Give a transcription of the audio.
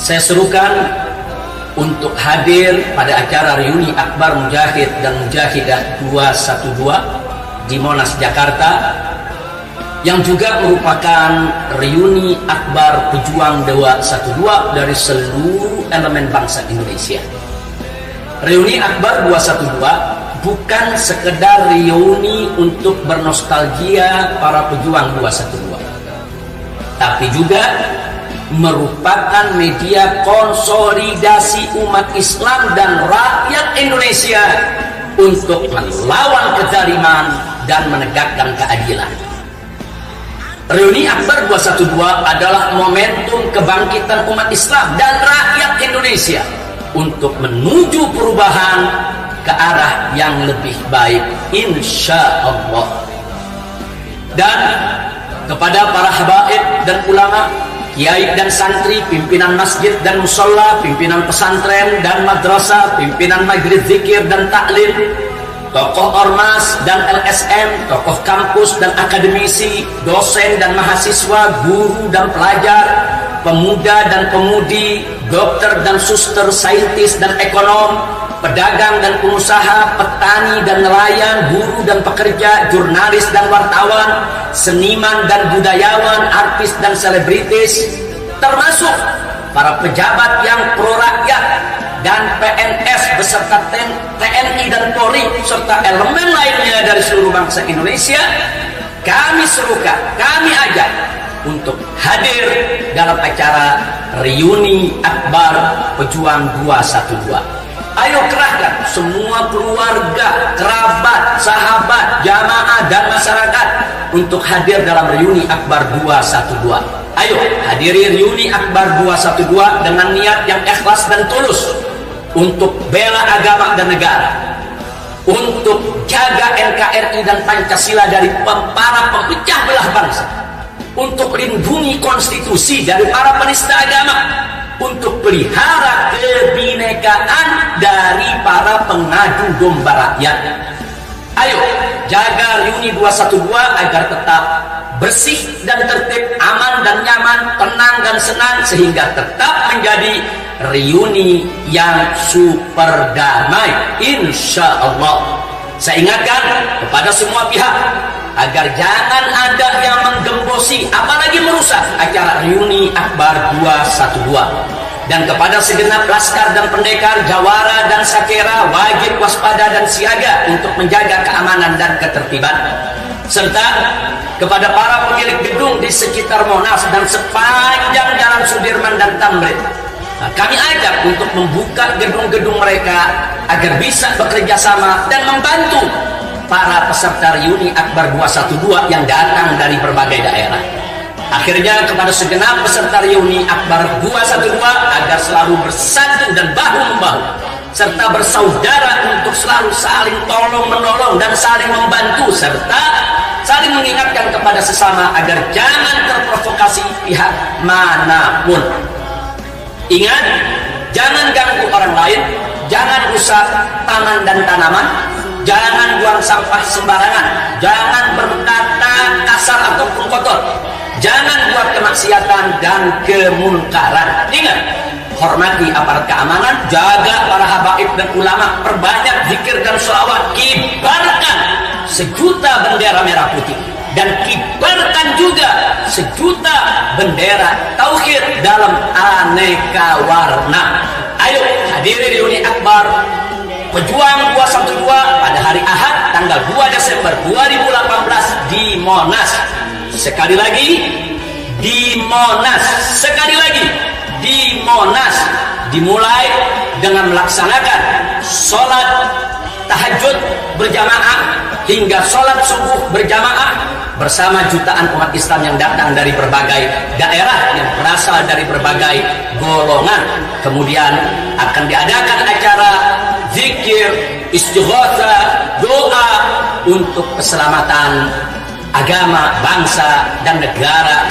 saya serukan untuk hadir pada acara reuni akbar Mujahid dan Mujahidah 212 di Monas, Jakarta, yang juga merupakan reuni akbar pejuang 212 dari seluruh elemen bangsa Indonesia. Reuni akbar 212 bukan sekedar reuni untuk bernostalgia para pejuang 212, tapi juga merupakan media konsolidasi umat Islam dan rakyat Indonesia untuk melawan kezaliman dan menegakkan keadilan. Reuni akbar 212 adalah momentum kebangkitan umat Islam dan rakyat Indonesia untuk menuju perubahan ke arah yang lebih baik, insya Allah. Dan kepada para habaib dan ulama, kiai dan santri, pimpinan masjid dan musola, pimpinan pesantren dan madrasah, pimpinan majelis zikir dan taklim, tokoh ormas dan LSM, tokoh kampus dan akademisi, dosen dan mahasiswa, guru dan pelajar, pemuda dan pemudi, dokter dan suster, saintis dan ekonom, pedagang dan pengusaha, petani dan nelayan, buruh dan pekerja, jurnalis dan wartawan, seniman dan budayawan, artis dan selebritis, termasuk para pejabat yang pro rakyat dan PNS beserta TNI dan Polri serta elemen lainnya dari seluruh bangsa Indonesia. Kami serukan, kami ajak untuk hadir dalam acara reuni akbar pejuang 212. Ayo kerahkan semua keluarga, kerabat, sahabat, jamaah dan masyarakat untuk hadir dalam reuni akbar 212. Ayo hadiri reuni akbar 212 dengan niat yang ikhlas dan tulus untuk bela agama dan negara, untuk jaga NKRI dan Pancasila dari para pemecah belah bangsa, untuk lindungi konstitusi dari para penista agama, untuk pelihara kebinekaan dari para pengadu domba rakyat. Ayo jaga reuni 212 agar tetap bersih dan tertib, aman dan nyaman, tenang dan senang, sehingga tetap menjadi reuni yang super damai, insya Allah. Saya ingatkan kepada semua pihak agar jangan ada yang menggembosi apalagi merusak acara reuni akbar 212. Dan kepada segenap laskar dan pendekar, jawara dan sakera, wajib waspada dan siaga untuk menjaga keamanan dan ketertiban. Serta kepada para pemilik gedung di sekitar Monas dan sepanjang Jalan Sudirman dan Tamrin, kami ajak untuk membuka gedung-gedung mereka agar bisa bekerja sama dan membantu para peserta reuni akbar 212 yang datang dari berbagai daerah. Akhirnya kepada segenap peserta reuni akbar 212 agar selalu bersatu dan bahu-membahu serta bersaudara untuk selalu saling tolong-menolong dan saling membantu, serta saling mengingatkan kepada sesama agar jangan terprovokasi pihak manapun. Ingat, jangan ganggu orang lain, jangan rusak taman dan tanaman, jangan buang sampah sembarangan, jangan berkata kasar ataupun kotor, jangan buat kemaksiatan dan kemunkaran. Ingat, hormati aparat keamanan, jaga para habaib dan ulama, perbanyak zikir dan sholawat, kibarkan sejuta bendera merah putih, dan kibarkan juga sejuta bendera tauhid dalam aneka warna. Ayo hadiri reuni akbar pejuang 212 pada hari Ahad tanggal 2 Desember 2018 di Monas. Sekali lagi di Monas, sekali lagi di Monas, dimulai dengan melaksanakan sholat tahajud berjamaah hingga sholat subuh berjamaah bersama jutaan umat Islam yang datang dari berbagai daerah, yang berasal dari berbagai golongan. Kemudian akan diadakan acara zikir, istighatsah, doa untuk keselamatan agama, bangsa dan negara.